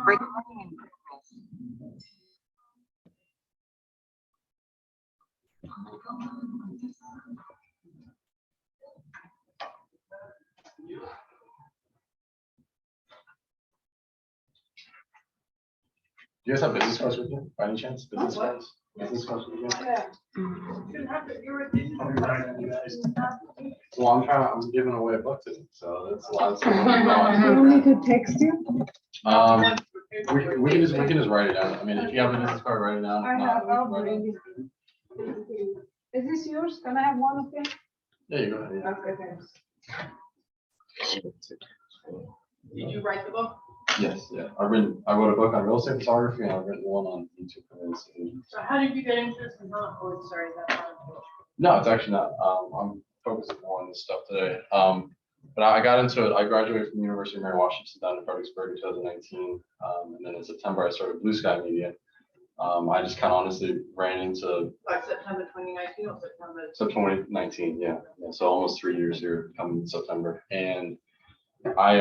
Do you guys have business cards with you, by any chance? Business cards? Business cards with you? Well, I'm giving away a book today, so that's a lot of stuff. You want me to text you? We can just write it down. I mean, if you have a business card, write it down. I have, I'll bring it. Is this yours? Can I have one of them? Yeah, you go ahead. Yeah. Okay, thanks. Did you write the book? Yes, yeah. I wrote a book on real estate photography, and I've written one on YouTube for real estate. So how did you get into this? Oh, sorry, that's not. No, it's actually not. I'm focusing more on this stuff today. But I got into it. I graduated from the University of Mary Washington down in Fredericksburg in 2019. And then in September, I started Blue Sky Media. I just kind of honestly ran into Like September 2019 or September? So 2019, yeah. So almost 3 years here coming in September. And I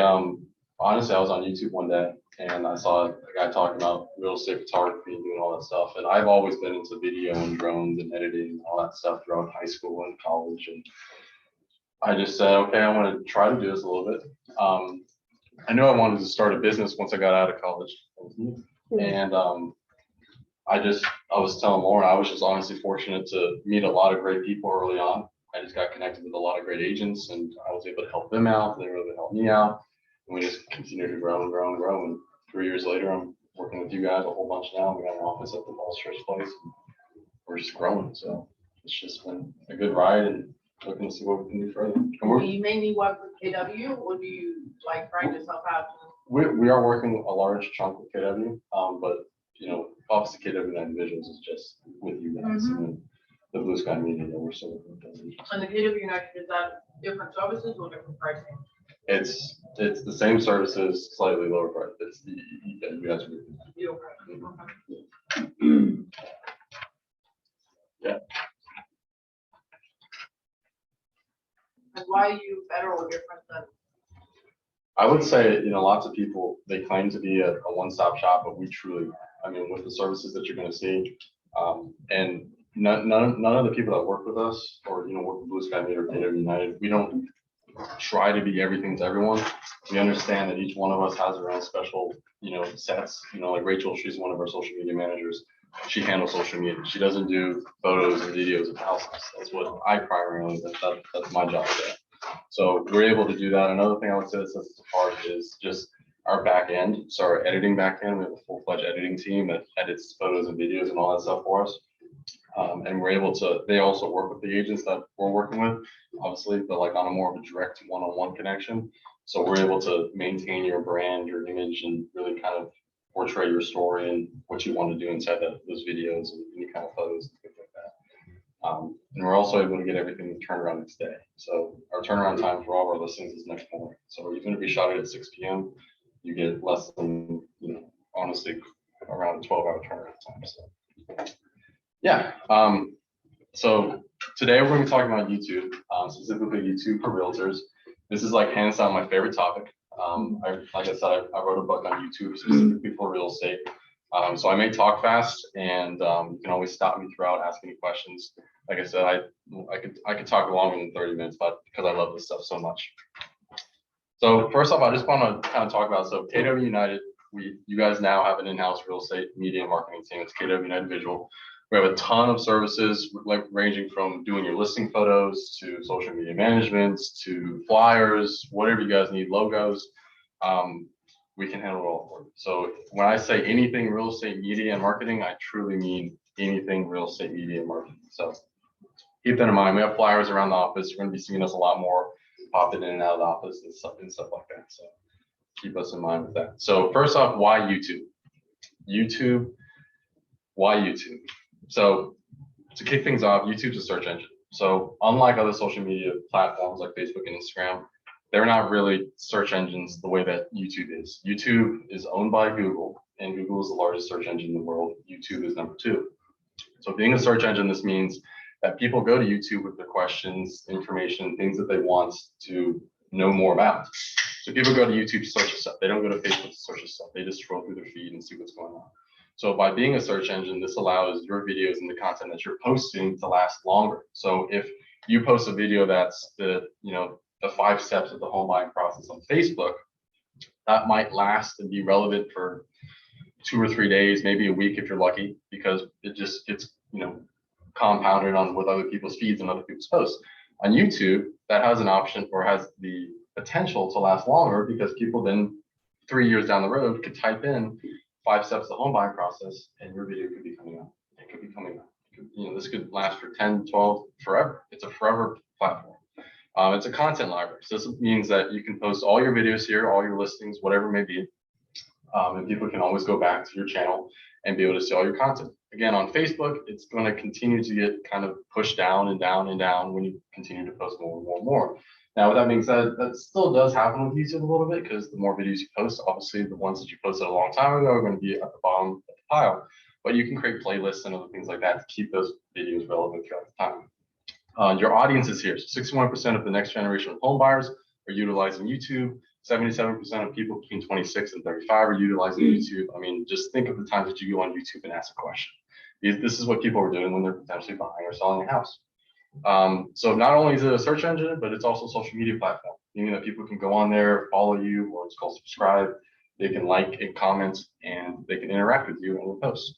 honestly, I was on YouTube one day and I saw a guy talking about real estate photography and doing all that stuff. And I've always been into video and drones and editing and all that stuff throughout high school and college. And I just said, okay, I want to try to do this a little bit. I knew I wanted to start a business once I got out of college. And I was telling Lauren, I was just honestly fortunate to meet a lot of great people early on. I just got connected with a lot of great agents and I was able to help them out. They were able to help me out. And we just continued to grow and grow and grow. And 3 years later, I'm working with you guys a whole bunch now. We got an office at the Falls Church place. And we're just growing. So it's just been a good ride and looking to see what we can do further. Do you mainly work with KW or do you like brand yourself out? We are working a large chunk with KW, but you know, obviously KW Individuals is just with you guys. And the Blue Sky Media that we're still working with. And the KW United, is that different services or different pricing? It's the same services, slightly lower price. It's the you guys are Deal pricing. yeah. And why are you better or different than? I would say, you know, lots of people, they claim to be a one-stop shop, but we truly, I mean, with the services that you're going to see, and none of the people that work with us or, you know, work with Blue Sky Media or KW United, we don't try to be everything to everyone. We understand that each one of us has our own special, you know, sets. You know, like Rachel, she's one of our social media managers. She handles social media. She doesn't do photos and videos of houses. That's what I primarily, that's my job today. So we're able to do that. Another thing I would say that sets us apart is just our back end. So our editing back end, we have a full-fledged editing team that edits photos and videos and all that stuff for us. And we're able to, they also work with the agents that we're working with, obviously, but like on a more of a direct one-on-one connection. So we're able to maintain your brand, your image, and really kind of portray your story and what you want to do inside those videos and any kind of photos and things like that. And we're also able to get everything turned around next day. So our turnaround time for all of our listings is next morning. So even if we shot it at 6 p.m., you get less than, you know, honestly, around a 12-hour turnaround time. So yeah. So today we're going to be talking about YouTube, specifically YouTube for realtors. This is like hands down my favorite topic. Like I said, I wrote a book on YouTube specifically for real estate. So I may talk fast, and you can always stop me throughout, ask any questions. Like I said, I could talk longer than 30 minutes, but because I love this stuff so much. So first off, I just want to kind of talk about, so KW United, you guys now have an in-house real estate media and marketing team. It's KW United Visual. We have a ton of services, like ranging from doing your listing photos to social media management to flyers, whatever you guys need, logos. We can handle it all for you. So when I say anything real estate media and marketing, I truly mean anything real estate media and marketing. So keep that in mind. We have flyers around the office. You're going to be seeing us a lot more popping in and out of the office and stuff like that. So keep us in mind with that. So first off, why YouTube? Why YouTube? So to kick things off, YouTube's a search engine. So unlike other social media platforms like Facebook and Instagram, they're not really search engines the way that YouTube is. YouTube is owned by Google, and Google is the largest search engine in the world. YouTube is number 2. So being a search engine, this means that people go to YouTube with their questions, information, things that they want to know more about. So people go to YouTube to search stuff. They don't go to Facebook to search stuff. They just scroll through their feed and see what's going on. So by being a search engine, this allows your videos and the content that you're posting to last longer. So if you post a video that's the 5 steps of the home buying process on Facebook, that might last and be relevant for 2 or 3 days, maybe a week if you're lucky, because it just gets, compounded on with other people's feeds and other people's posts. On YouTube, that has an option or has the potential to last longer because people then 3 years down the road could type in 5 steps of the home buying process and your video could be coming up. It could be coming up. This could last for 10, 12, forever. It's a forever platform. It's a content library. So this means that you can post all your videos here, all your listings, whatever it may be. And people can always go back to your channel and be able to see all your content. Again, on Facebook, it's going to continue to get kind of pushed down and down and down when you continue to post more and more and more. Now, with that being said, that still does happen with YouTube a little bit because the more videos you post, obviously the ones that you posted a long time ago are going to be at the bottom of the pile. But you can create playlists and other things like that to keep those videos relevant throughout the time. Your audience is here. So 61% of the next generation of home buyers are utilizing YouTube. 77% of people between 26 and 35 are utilizing YouTube. I mean, just think of the times that you go on YouTube and ask a question. This is what people are doing when they're potentially buying or selling a house. So not only is it a search engine, but it's also a social media platform, meaning that people can go on there, follow you, or it's called subscribe. They can like and comment, and they can interact with you on the post.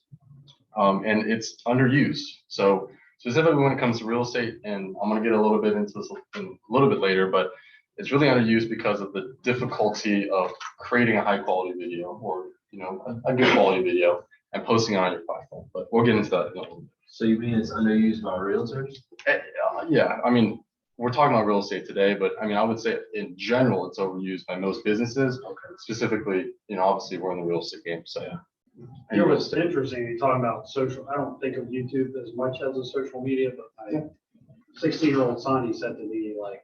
And it's underused. So specifically when it comes to real estate, and I'm going to get a little bit into this a little bit later, but it's really underused because of the difficulty of creating a high quality video or a good quality video and posting it on your platform. But we'll get into that in a little bit. So you mean it's underused by realtors? Yeah, I mean, we're talking about real estate today, but I mean, I would say in general, it's overused by most businesses. Okay. Specifically, obviously we're in the real estate game, so yeah. You know what's interesting, you're talking about social, I don't think of YouTube as much as a social media, but my 16-year-old son, he said to me, like,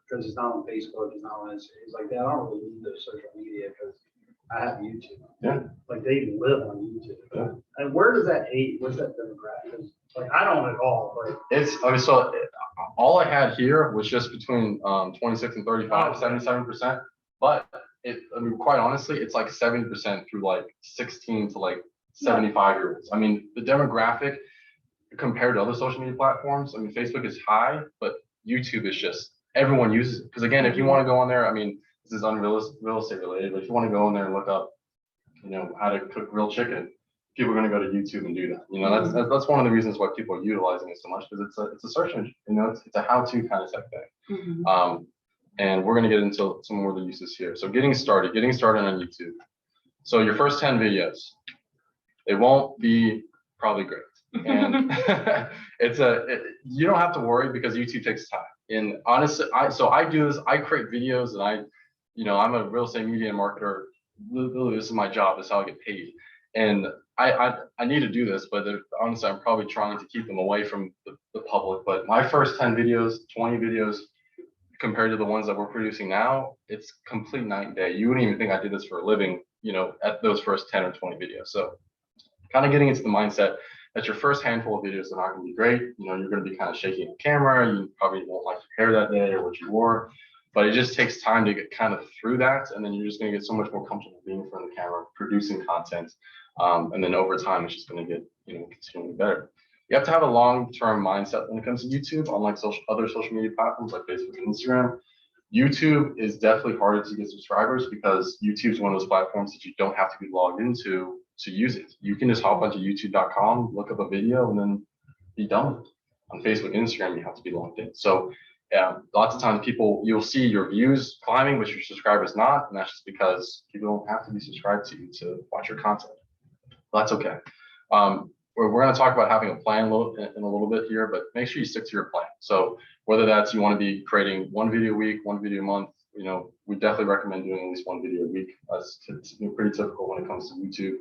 because he's not on Facebook, he's not on Instagram, he's like, Dad, I don't really need those social media because I have YouTube. Yeah. Like they live on YouTube. Yeah. And where does that age, what's that demographic? Like I don't at all, but So all I had here was just between 26 and 35, 77%. But quite honestly, it's like 70% through like 16 to like 75-year-olds. I mean, the demographic compared to other social media platforms, I mean, Facebook is high, but YouTube is just, everyone uses it. Because again, if you want to go on there, I mean, this is real estate related, but if you want to go in there and look up, how to cook grilled chicken, people are going to go to YouTube and do that. That's one of the reasons why people are utilizing it so much, because it's a search engine. It's a how-to kind of type thing. And we're going to get into some more of the uses here. So getting started on YouTube. So your first 10 videos, they won't be probably great. And you don't have to worry because YouTube takes time. And honestly, I do this, I create videos and I'm a real estate media marketer. Literally, this is my job. This is how I get paid. And I need to do this, but honestly, I'm probably trying to keep them away from the public. But my first 10 videos, 20 videos, compared to the ones that we're producing now, it's complete night and day. You wouldn't even think I did this for a living, at those first 10 or 20 videos. So kind of getting into the mindset that your first handful of videos are not going to be great. You're going to be kind of shaking the camera. You probably won't like your hair that day or what you wore, but it just takes time to get kind of through that. And then you're just going to get so much more comfortable being in front of the camera, producing content. And then over time, it's just going to get, continually better. You have to have a long-term mindset when it comes to YouTube, unlike other social media platforms like Facebook and Instagram. YouTube is definitely harder to get subscribers because YouTube is one of those platforms that you don't have to be logged into to use it. You can just hop onto youtube.com, look up a video, and then be done with it. On Facebook and Instagram, you have to be logged in. So lots of times you'll see your views climbing, but your subscribers not, and that's just because people don't have to be subscribed to you to watch your content. That's okay. We're going to talk about having a plan in a little bit here, but make sure you stick to your plan. So whether that's you want to be creating one video a week, one video a month, we definitely recommend doing at least one video a week. That's pretty typical when it comes to YouTube.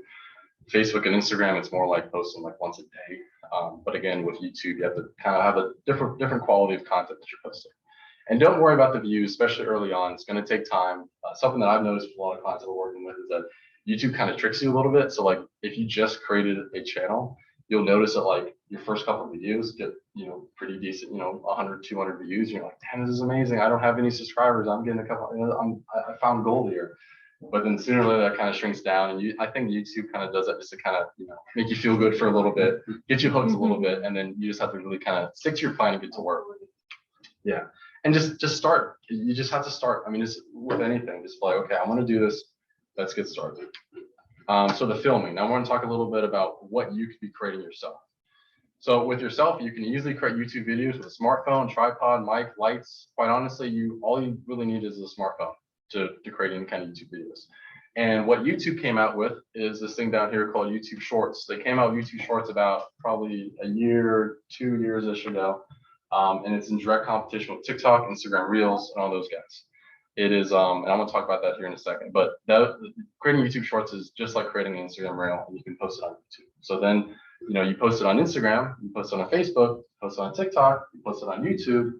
Facebook and Instagram, it's more like posting like once a day. But again, with YouTube, you have to kind of have a different quality of content that you're posting. And don't worry about the views, especially early on. It's going to take time. Something that I've noticed with a lot of clients that we're working with is that YouTube kind of tricks you a little bit. So like if you just created a channel, you'll notice that like your first couple of videos get, you know, pretty decent, you know, 100, 200 views. And you're like, damn, this is amazing. I don't have any subscribers. I'm getting a couple, you know, I found gold here. But then sooner or later that kind of shrinks down. And I think YouTube kind of does that just to kind of, you know, make you feel good for a little bit, get you hooked a little bit. And then you just have to really kind of stick to your plan and get to work. Yeah. And just start. You just have to start. I mean, it's with anything, just like, okay, I want to do this. Let's get started. So the filming. Now I want to talk a little bit about what you could be creating yourself. So with yourself, you can easily create YouTube videos with a smartphone, tripod, mic, lights. Quite honestly, all you really need is a smartphone to create any kind of YouTube videos. And what YouTube came out with is this thing down here called YouTube Shorts. They came out with YouTube Shorts about probably a year, 2 years-ish ago. And it's in direct competition with TikTok, Instagram Reels, and all those guys. It is, and I'm gonna talk about that here in a second, but creating YouTube Shorts is just like creating an Instagram Reel, and you can post it on YouTube. So then, you know, you post it on Instagram, you post it on Facebook, you post it on TikTok, you post it on YouTube.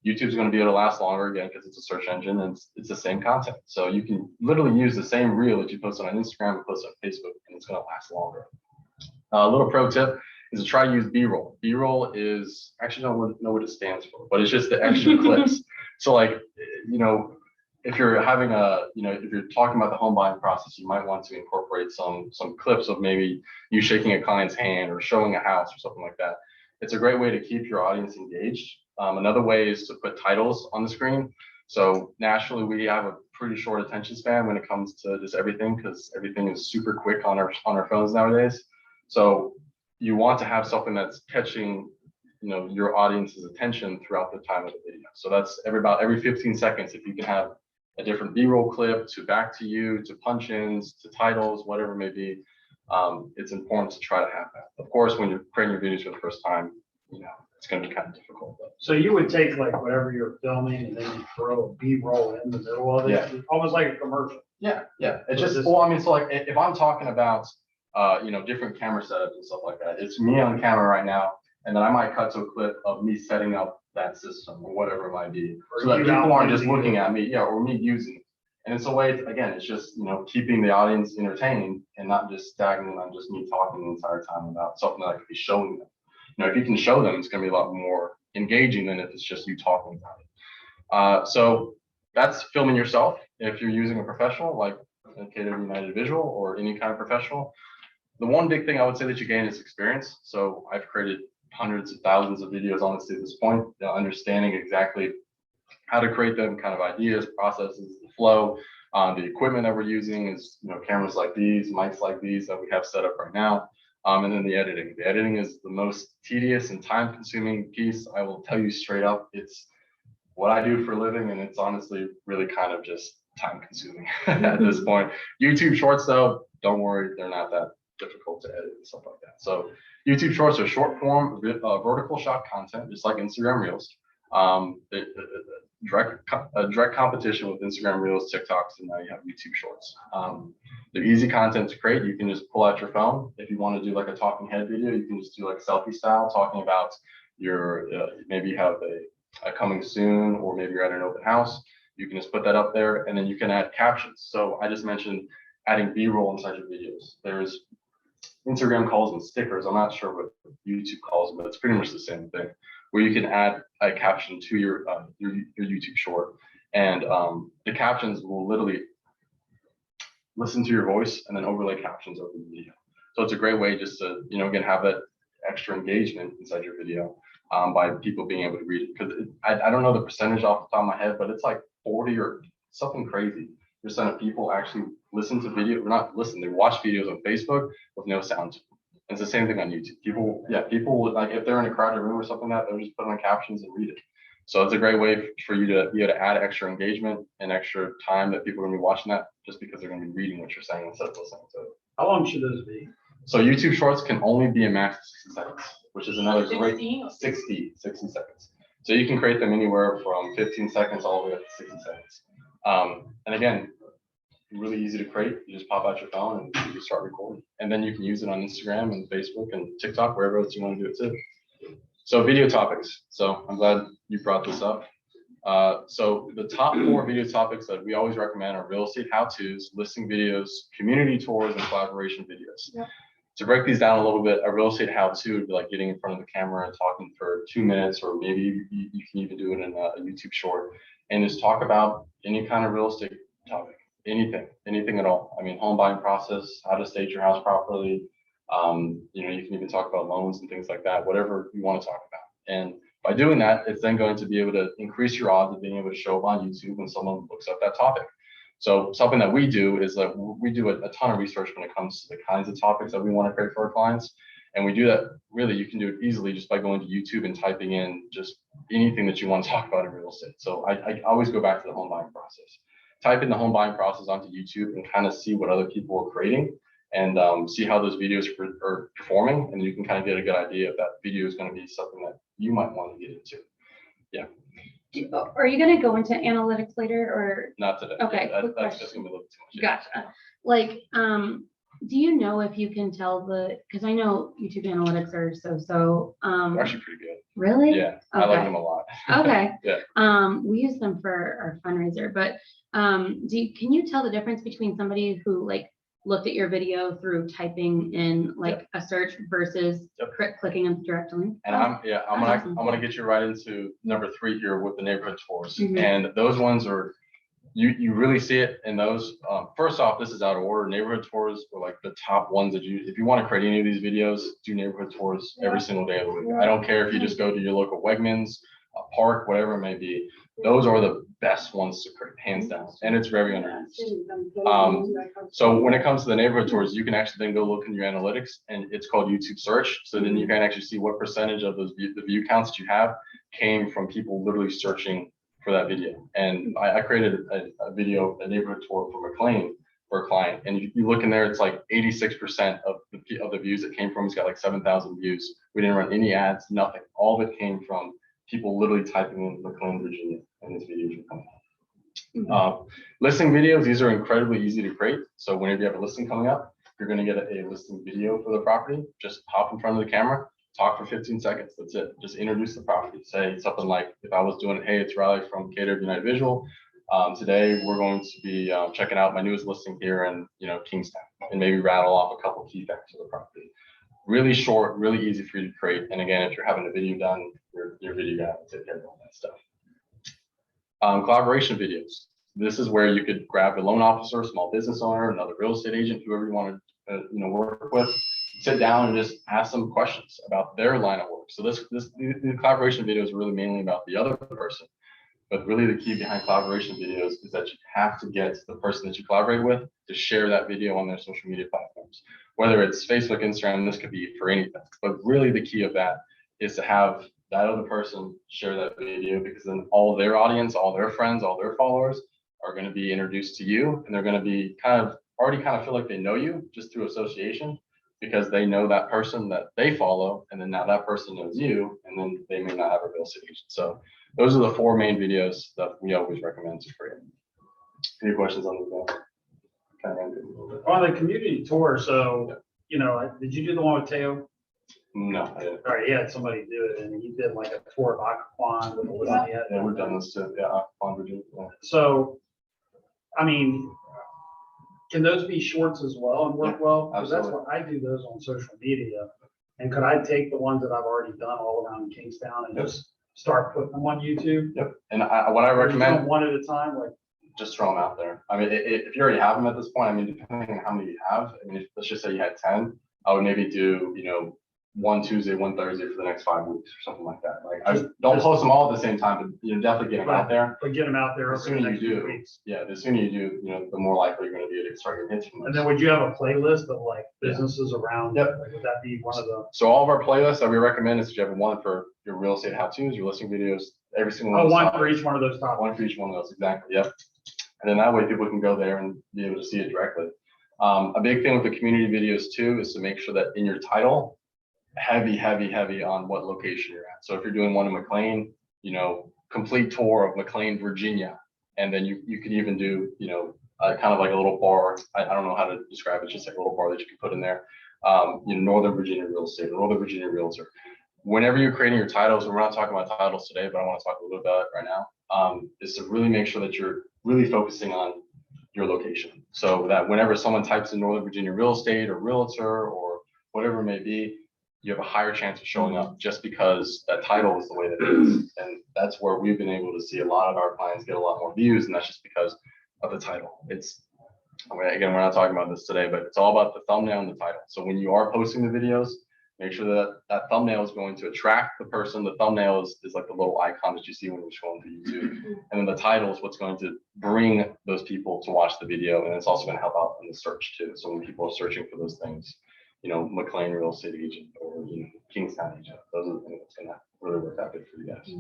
YouTube's gonna be able to last longer again because it's a search engine and it's the same content. So you can literally use the same reel that you posted on Instagram and post it on Facebook, and it's gonna last longer. A little pro tip is to try to use B-roll. B-roll is, actually don't know what it stands for, but it's just the extra clips. So like, you know, if you're having if you're talking about the home buying process, you might want to incorporate some clips of maybe you shaking a client's hand or showing a house or something like that. It's a great way to keep your audience engaged. Another way is to put titles on the screen. So naturally, we have a pretty short attention span when it comes to just everything, because everything is super quick on our phones nowadays. So you want to have something that's catching, you know, your audience's attention throughout the time of the video. So that's about every 15 seconds, if you can have a different B-roll clip to back to you, to punch-ins, to titles, whatever it may be, it's important to try to have that. Of course, when you're creating your videos for the first time, you know, it's going to be kind of difficult. But. So you would take like whatever you're filming and then you throw a B-roll in the middle of it, Yeah. almost like a commercial. Yeah. It's just, well, I mean, so like if I'm talking about, you know, different camera setups and stuff like that, it's me on camera right now, and then I might cut to a clip of me setting up that system or whatever it might be, so that people aren't just looking at me, or me using it. And it's a way, again, it's just, you know, keeping the audience entertained and not just stagnant on just me talking the entire time about something that I could be showing them. You know, if you can show them, it's going to be a lot more engaging than if it's just you talking about it. So that's filming yourself. If you're using a professional like a KW United Visual or any kind of professional, the one big thing I would say that you gain is experience. So I've created hundreds of thousands of videos honestly at this point, you know, understanding exactly how to create them, kind of ideas, processes, the flow. The equipment that we're using is, you know, cameras like these, mics like these that we have set up right now. And then the editing. The editing is the most tedious and time-consuming piece. I will tell you straight up, it's what I do for a living, and it's honestly really kind of just time-consuming at this point. YouTube Shorts, though, don't worry, they're not that difficult to edit and stuff like that. So YouTube Shorts are short-form, vertical shot content, just like Instagram Reels. Direct competition with Instagram Reels, TikToks, and now you have YouTube Shorts. They're easy content to create. You can just pull out your phone. If you want to do like a talking head video, you can just do like selfie style, talking about your, maybe you have a coming soon, or maybe you're at an open house. You can just put that up there, and then you can add captions. So I just mentioned adding B-roll inside your videos. There's Instagram calls them stickers. I'm not sure what YouTube calls them, but it's pretty much the same thing, where you can add a caption to your YouTube short, and the captions will literally listen to your voice and then overlay captions over the video. So it's a great way just to, you know, again, have that extra engagement inside your video by people being able to read it. Because I don't know the percentage off the top of my head, but it's like 40 or something crazy percent of people actually listen to video, or not listen, they watch videos on Facebook with no sound. It's the same thing on YouTube. People would, like, if they're in a crowded room or something like that, they'll just put on captions and read it. So it's a great way for you to be able to add extra engagement and extra time that people are going to be watching that, just because they're going to be reading what you're saying instead of listening to it. How long should those be? So YouTube Shorts can only be a max of 60 seconds, which is another great 60 seconds. So you can create them anywhere from 15 seconds all the way up to 60 seconds. And again, really easy to create. You just pop out your phone and you can start recording. And then you can use it on Instagram and Facebook and TikTok, wherever else you want to do it too. So video topics. So I'm glad you brought this up. So the top 4 video topics that we always recommend are real estate how-tos, listing videos, community tours, and collaboration videos. Yep. To break these down a little bit, a real estate how-to would be like getting in front of the camera and talking for 2 minutes, or maybe you can even do it in a YouTube short, and just talk about any kind of real estate topic, anything at all. I mean, home buying process, how to stage your house properly. You know, you can even talk about loans and things like that, whatever you want to talk about. And by doing that, it's then going to be able to increase your odds of being able to show up on YouTube when someone looks up that topic. So something that we do is that we do a ton of research when it comes to the kinds of topics that we want to create for our clients. And we do that, really, you can do it easily just by going to YouTube and typing in just anything that you want to talk about in real estate. So I always go back to the home buying process. Type in the home buying process onto YouTube and kind of see what other people are creating, and see how those videos are performing. And you can kind of get a good idea if that video is going to be something that you might want to get into. Yeah. Are you gonna go into analytics later, or? Not today. Okay, Yeah, quick that's just question. gonna be a little too much. Gotcha. Like, do you know if you can tell because I know YouTube analytits are so, They're actually pretty good. really? Yeah, I like Okay. them a lot. Okay. Yeah. We use them for our fundraiser, but, can you tell the difference between somebody who like looked at your video through typing in like a search versus clicking on the direct link? And I'm That's awesome. gonna get you right into number 3 here with the neighborhood tours. Mhm. And those ones are, you really see it in those. First off, this is out of order. Neighborhood tours are like the top ones that if you want to create any of these videos, do neighborhood tours every single day of the week. I don't care if you just go to your local Wegmans, a park, whatever it may be. Those are the best ones to create, hands down. And it's very underused. So when it comes to the neighborhood tours, you can actually then go look in your analytics, and it's called YouTube search. So then you can actually see what percentage of those the view counts that you have came from people literally searching for that video. And I created a video, a neighborhood tour for McLean for a client. And you look in there, it's like 86% of the views that came from, it's got like 7,000 views. We didn't run any ads, nothing. All of it came from people literally typing in McLean, Virginia, and these videos are coming up. Listing videos, these are incredibly easy to create. So whenever you have a listing coming up, you're going to get a listing video for the property. Just hop in front of the camera, talk for 15 seconds. That's it. Just introduce the property. Say something like, if I was doing it, hey, it's Riley from Cater United Visual. Today we're going to be checking out my newest listing here in Kingstown, and maybe rattle off a couple key facts of the property. Really short, really easy for you to create. And again, if you're having a video done, your video guy will take care of all that stuff. Collaboration videos. This is where you could grab a loan officer, small business owner, another real estate agent, whoever you want to work with, sit down and just ask them questions about their line of work. So the collaboration video is really mainly about the other person. But really the key behind collaboration videos is that you have to get the person that you collaborate with to share that video on their social media platforms. Whether it's Facebook, Instagram, this could be for anything. But really the key of that is to have that other person share that video, because then all their audience, all their friends, all their followers are going to be introduced to you, and they're going to be already feel like they know you just through association, because they know that person that they follow, and then now that person knows you, and then they may not have a real estate agent. So those are the 4 main videos that we always recommend to create. Any questions on the On the community tour, so, did you do the one with Teo? No, I didn't. All right, he had somebody do it, and he did like a tour of Aquaquan with what he had. Yeah, we've done this too. Yeah, Virginia. Yeah. So, I mean, can those be shorts as well and work well? Because that's what I do those on social media. And could I take the ones that I've already done all around Kingstown and just start putting them on YouTube? Yep. And what I recommend, one at a time, like just throw them out there. I mean, if you already have them at this point, I mean, depending on how many you have, I mean, let's just say you had 10, I would maybe do, one Tuesday, one Thursday for the next 5 weeks or something like that. Like, I don't post them all at the same time, but definitely get them out there. But get them out there The over the sooner next you few do, weeks. yeah, the sooner you do, the more likely you're going to be to start getting hits from And those. then would you have a playlist of like businesses around? Yep. Like, would that be one of the? So all of our playlists that we recommend is that you have one for your real estate how-tos, your listing videos, every single one. Oh, of those one for topics. each one of those topics. One for each one of those, exactly, yep. And then that way people can go there and be able to see it directly. A big thing with the community videos too is to make sure that in your title, heavy on what location you're at. So if you're doing one in McLean, complete tour of McLean, Virginia, and then you could even do, kind of like a little bar. I don't know how to describe it, just like a little bar that you can put in there. Northern Virginia real estate, Northern Virginia realtor. Whenever you're creating your titles, and we're not talking about titles today, but I want to talk a little bit about it right now, is to really make sure that you're really focusing on your location. So that whenever someone types in Northern Virginia real estate or realtor or whatever it may be, you have a higher chance of showing up just because that title is the way that it is. And that's where we've been able to see a lot of our clients get a lot more views, and that's just because of the title. It's, again, we're not talking about this today, but it's all about the thumbnail and the title. So when you are posting the videos, make sure that that thumbnail is going to attract the person. The thumbnail is like the little icon that you see when you're scrolling through YouTube. And then the title is what's going to bring those people to watch the video. And it's also going to help out in the search too. So when people are searching for those things, McLean real estate agent or Kingstown agent, those are the things that's going to really work out good for you guys.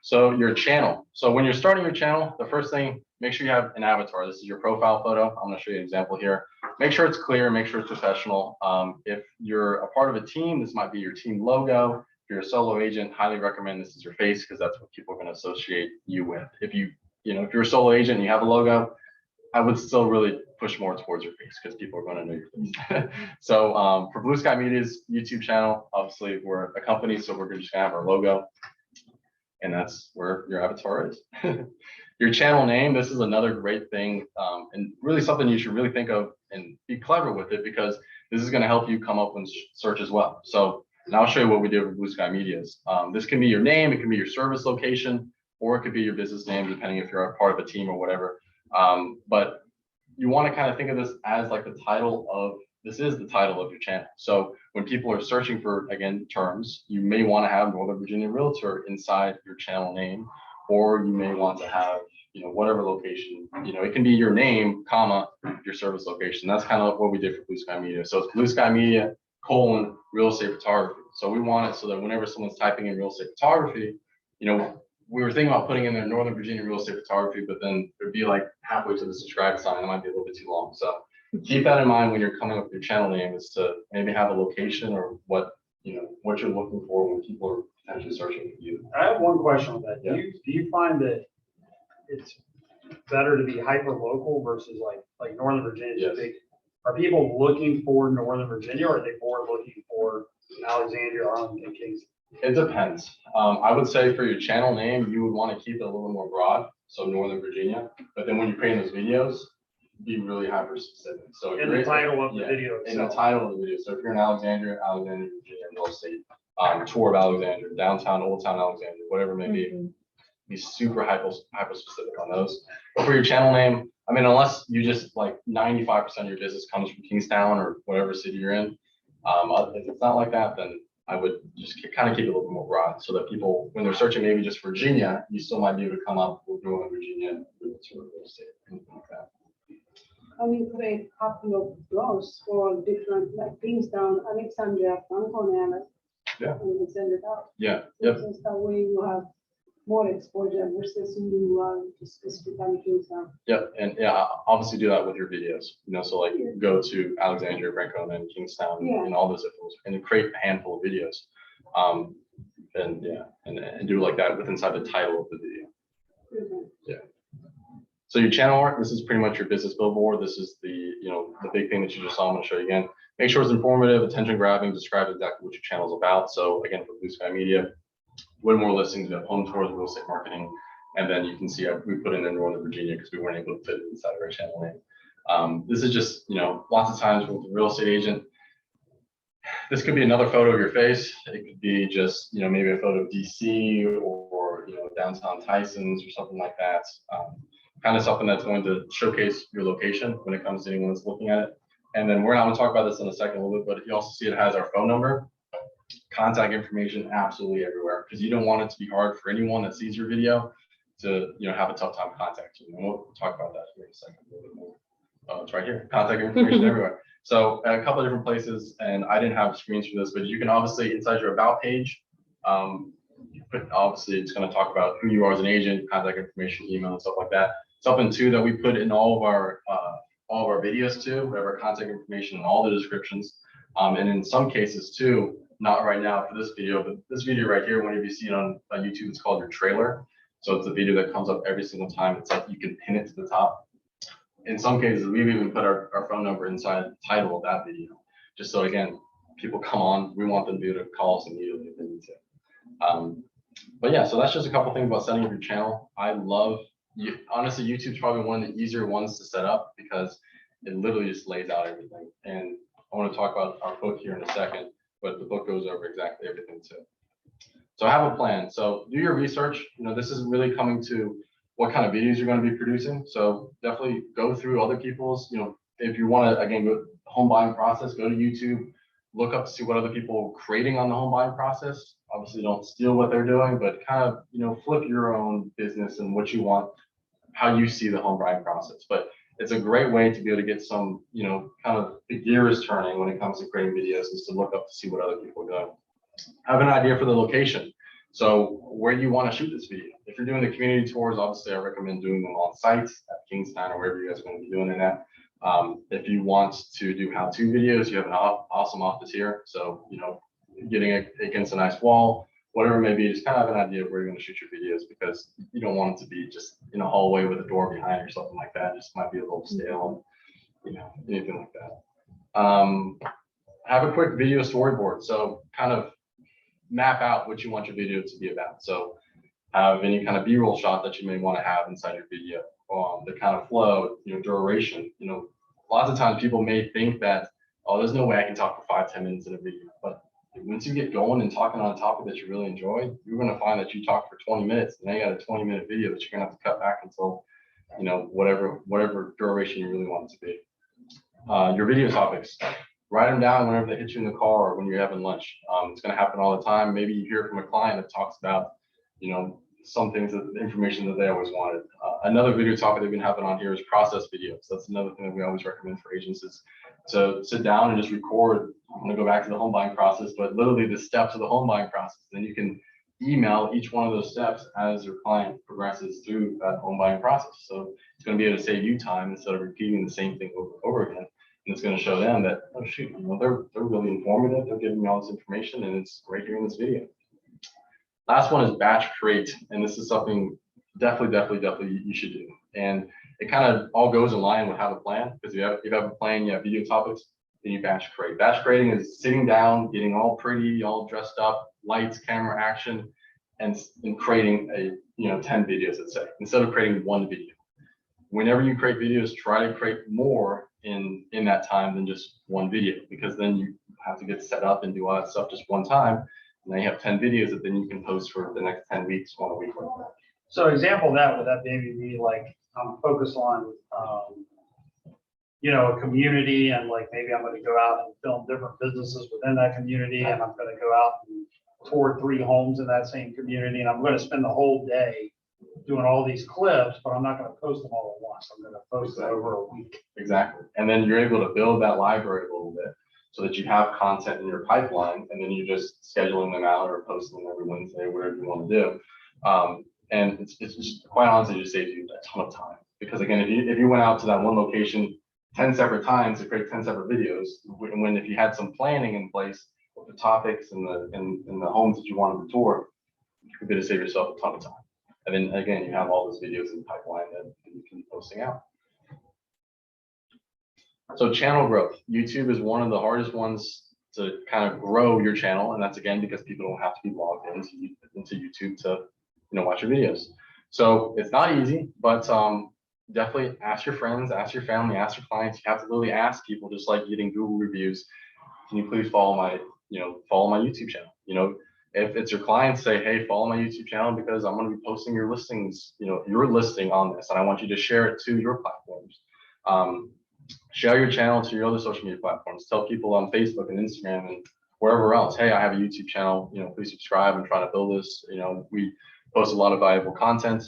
So your channel. So when you're starting your channel, the first thing, make sure you have an avatar. This is your profile photo. I'm going to show you an example here. Make sure it's clear, make sure it's professional. If you're a part of a team, this might be your team logo. If you're a solo agent, highly recommend this is your face because that's what people are going to associate you with. If if you're a solo agent and you have a logo, I would still really push more towards your face because people are going to know your face. So for Blue Sky Media's YouTube channel, obviously we're a company, so we're just going to have our logo. And that's where your avatar is. Your channel name, this is another great thing, and really something you should really think of and be clever with it because this is going to help you come up in search as well. So, and I'll show you what we did with Blue Sky Media's. This can be your name, it can be your service location, or it could be your business name, depending if you're a part of a team or whatever. But you want to kind of think of this as like the title of, this is the title of your channel. So when people are searching for, again, terms, you may want to have Northern Virginia Realtor inside your channel name, or you may want to have, whatever location, it can be your name, comma, your service location. That's kind of what we did for Blue Sky Media. So it's Blue Sky Media, real estate photography. So we want it so that whenever someone's typing in real estate photography, we were thinking about putting in there Northern Virginia real estate photography, but then it'd be like halfway to the subscribe sign. It might be a little bit too long. So keep that in mind when you're coming up with your channel name, is to maybe have a location or what you're looking for when people are potentially searching for you. I have one question on that. Yeah. Do you find that it's better to be hyper local versus like Northern Virginia? Yes. Big? Are people looking for Northern Virginia, or are they more looking for Alexandria, Arlington, Kingston? It depends. I would say for your channel name, you would want to keep it a little more broad, so Northern Virginia. But then when you're creating those videos, be really hyper specific. So In the title of the video in the itself. title of the video. So if you're in Alexandria, Virginia real estate, tour of Alexandria, downtown, Old Town Alexandria, whatever it may be super hyper specific on those. But for your channel name, I mean, unless you just like 95% of your business comes from Kingstown or whatever city you're in, if it's not like that, then I would just kind of keep it a little bit more broad so that people, when they're searching maybe just Virginia, you still might be able to come up with Northern Virginia real estate, anything like that. Can you create a couple of those for different, like Kingstown, Alexandria, Franklin, Yeah. and we send it out? Yeah. Yep. Since that way you have more exposure versus you just specifically Kingstown. Yep. And yeah, obviously do that with your videos, so like go to Alexandria, Franklin, and Kingstown and all those different, and then create a handful of videos. And do like that with inside the title of the video. Yeah. So your channel art, this is pretty much your business billboard. This is the big thing that you just saw. I'm going to show you again. Make sure it's informative, attention grabbing, describe exactly what your channel is about. So again, for Blue Sky Media, way more listings, we have home tours, real estate marketing, and then you can see we put in Northern Virginia because we weren't able to fit it inside of our channel name. This is just, lots of times with a real estate agent, this could be another photo of your face. It could be just, maybe a photo of DC or downtown Tyson's or something like that. Kind of something that's going to showcase your location when it comes to anyone that's looking at it. And then we're not going to talk about this in a second a little bit, but you also see it has our phone number, contact information absolutely everywhere, because you don't want it to be hard for anyone that sees your video to have a tough time contacting you. And we'll talk about that here in a second a little bit more. Oh, it's right here, contact information everywhere. So a couple of different places, and I didn't have screens for this, but you can obviously inside your about page, obviously it's going to talk about who you are as an agent, contact information, email, and stuff like that. Something too that we put in all of our videos too, we have our contact information and all the descriptions. And in some cases too, not right now for this video, but this video right here, whenever you see it on YouTube, it's called your trailer. So it's a video that comes up every single time. It's like you can pin it to the top. In some cases, we've even put our phone number inside the title of that video, just so again, people come on, we want them to be able to call us immediately if they need to. But yeah, so that's just a couple things about setting up your channel. I love honestly, YouTube's probably one of the easier ones to set up because it literally just lays out everything. And I want to talk about our book here in a second, but the book goes over exactly everything too. So have a plan. So do your research. This is really coming to what kind of videos you're going to be producing. So definitely go through other people's, if you want to, again, go home buying process, go to YouTube, look up to see what other people are creating on the home buying process. Obviously don't steal what they're doing, but kind of, flip your own business and what you want, how you see the home buying process. But it's a great way to be able to get some, kind of the gears turning when it comes to creating videos, is to look up to see what other people are doing. Have an idea for the location. So where you want to shoot this video. If you're doing the community tours, obviously I recommend doing them on sites at Kingstown or wherever you guys are going to be doing it at. If you want to do how-to videos, you have an awesome office here. So, getting it against a nice wall, whatever it may be, just kind of have an idea of where you're going to shoot your videos, because you don't want it to be just in a hallway with a door behind or something like that. It just might be a little stale, anything like that. Have a quick video storyboard. So kind of map out what you want your video to be about. So have any kind of B-roll shot that you may want to have inside your video, the kind of flow, duration. Lots of times people may think that, oh, there's no way I can talk for 5-10 minutes in a video. But once you get going and talking on a topic that you really enjoy, you're going to find that you talk for 20 minutes, and now you got a 20-minute video that you're going to have to cut back until, whatever duration you really want it to be. Your video topics, write them down whenever they hit you in the car or when you're having lunch. It's going to happen all the time. Maybe you hear from a client that talks about, some things, that the information that they always wanted. Another video topic that we can have on here is process videos. That's another thing that we always recommend for agents, is to sit down and just record. I'm going to go back to the home buying process, but literally the steps of the home buying process. Then you can email each one of those steps as your client progresses through that home buying process. So it's going to be able to save you time instead of repeating the same thing over and over again. And it's going to show them that, oh shoot, they're really informative. They're giving me all this information, and it's right here in this video. Last one is batch create, and this is something definitely you should do. And it kind of all goes in line with have a plan, because if you have a plan, you have video topics, then you batch create. Batch creating is sitting down, getting all pretty, all dressed up, lights, camera, action, and creating 10 videos, let's say, instead of creating one video. Whenever you create videos, try to create more in that time than just one video, because then you have to get set up and do all that stuff just one time. And then you have 10 videos that then you can post for the next 10 weeks, 1 week like that. So example of that, would that maybe be like, I'm focused on, a community, and like maybe I'm going to go out and film different businesses within that community, and I'm going to go out and tour 3 homes in that same community, and I'm going to spend the whole day doing all these clips, but I'm not going to post them all at once. I'm going to post it over a week. Exactly. And then you're able to build that library a little bit so that you have content in your pipeline, and then you're just scheduling them out or posting them every Wednesday, whatever you want to do. And it's just, quite honestly, just saves you a ton of time. Because again, if you went out to that one location 10 separate times to create 10 separate videos, if you had some planning in place with the topics and the homes that you wanted to tour, you're going to save yourself a ton of time. And then again, you have all those videos in the pipeline that you can be posting out. So channel growth. YouTube is one of the hardest ones to kind of grow your channel. And that's again, because people don't have to be logged into YouTube to watch your videos. So it's not easy, but definitely ask your friends, ask your family, ask your clients. You have to literally ask people, just like getting Google reviews. Can you please follow my YouTube channel? If it's your clients, say, hey, follow my YouTube channel because I'm going to be posting your listings, your listing on this, and I want you to share it to your platforms. Share your channel to your other social media platforms. Tell people on Facebook and Instagram and wherever else, hey, I have a YouTube channel, please subscribe. I'm trying to build this. We post a lot of valuable content.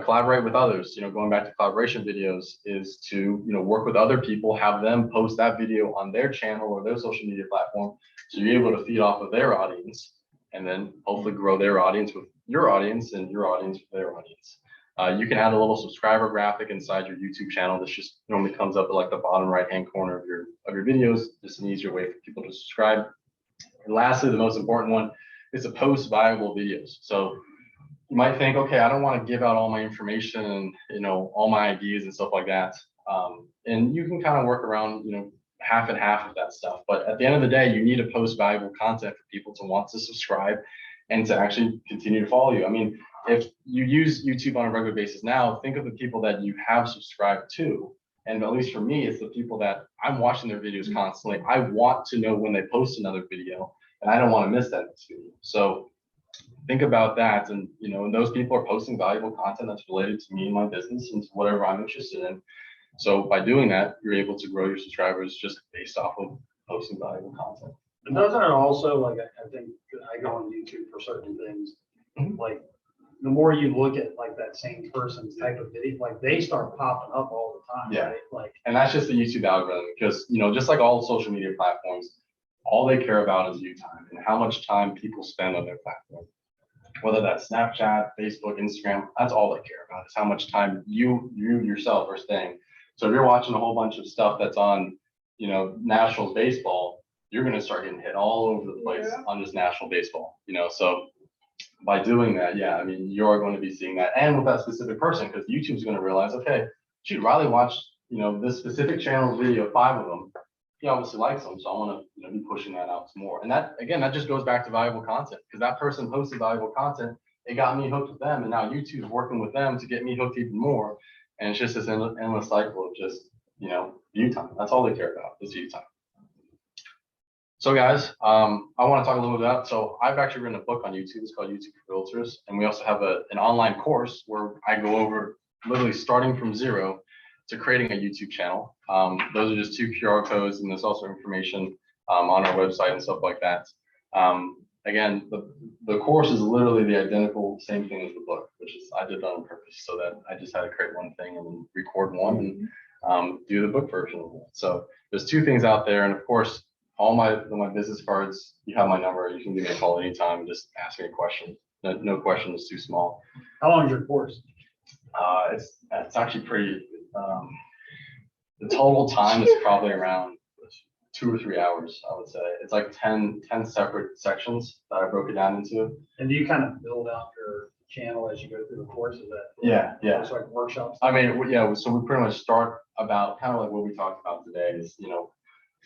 Collaborate with others. Going back to collaboration videos is to, work with other people, have them post that video on their channel or their social media platform. So you're able to feed off of their audience and then hopefully grow their audience with your audience and your audience with their audience. You can add a little subscriber graphic inside your YouTube channel. This just normally comes up at like the bottom right-hand corner of your videos. Just an easier way for people to subscribe. And lastly, the most important one is to post valuable videos. So you might think, okay, I don't want to give out all my information and all my ideas and stuff like that. And you can kind of work around half and half of that stuff. But at the end of the day, you need to post valuable content for people to want to subscribe and to actually continue to follow you. I mean, if you use YouTube on a regular basis now, think of the people that you have subscribed to And at least for me, it's the people that I'm watching their videos constantly. I want to know when they post another video, and I don't want to miss that next video. So think about that. And, and those people are posting valuable content that's related to me and my business and to whatever I'm interested in. So by doing that, you're able to grow your subscribers just based off of posting valuable content. And doesn't it also, like, I think I go on YouTube for certain things, like, the more you look at like that same person's type of video, like they start popping up all the time, Yeah. right? Like, And that's just the YouTube algorithm because, just like all social media platforms, all they care about is view time and how much time people spend on their platform. Whether that's Snapchat, Facebook, Instagram, that's all they care about is how much time you yourself are staying. So if you're watching a whole bunch of stuff that's on, Nationals baseball, you're going to start getting hit all over the place on just National baseball, so by doing that, yeah, I mean, you're going to be seeing that and with that specific person because YouTube's going to realize, okay, shoot, Riley watched, this specific channel's video, 5 of them. He obviously likes them, so I want to be pushing that out some more. And that, again, that just goes back to valuable content because that person posted valuable content. It got me hooked with them, and now YouTube's working with them to get me hooked even more. And it's just this endless cycle of just, view time. That's all they care about is view time. So guys, I want to talk a little bit about, so I've actually written a book on YouTube. It's called YouTube for Realtors. And we also have an online course where I go over literally starting from zero to creating a YouTube channel. Those are just 2 QR codes, and there's also information on our website and stuff like that. Again, the course is literally the identical same thing as the book, which is I did that on purpose so that I just had to create one thing and then record one and do the book version of it. So there's 2 things out there, and of course, all my business cards, you have my number. You can give me a call anytime and just ask me a question. No question is too small. how long is your course? It's actually pretty. The total time is probably around 2 or 3 hours, I would say. It's like 10 separate sections that I broke it down into. And do you kind of build out your channel as you go through the course? Is that? Yeah. It's like workshops? I mean, yeah, so we pretty much start about kind of like what we talked about today is,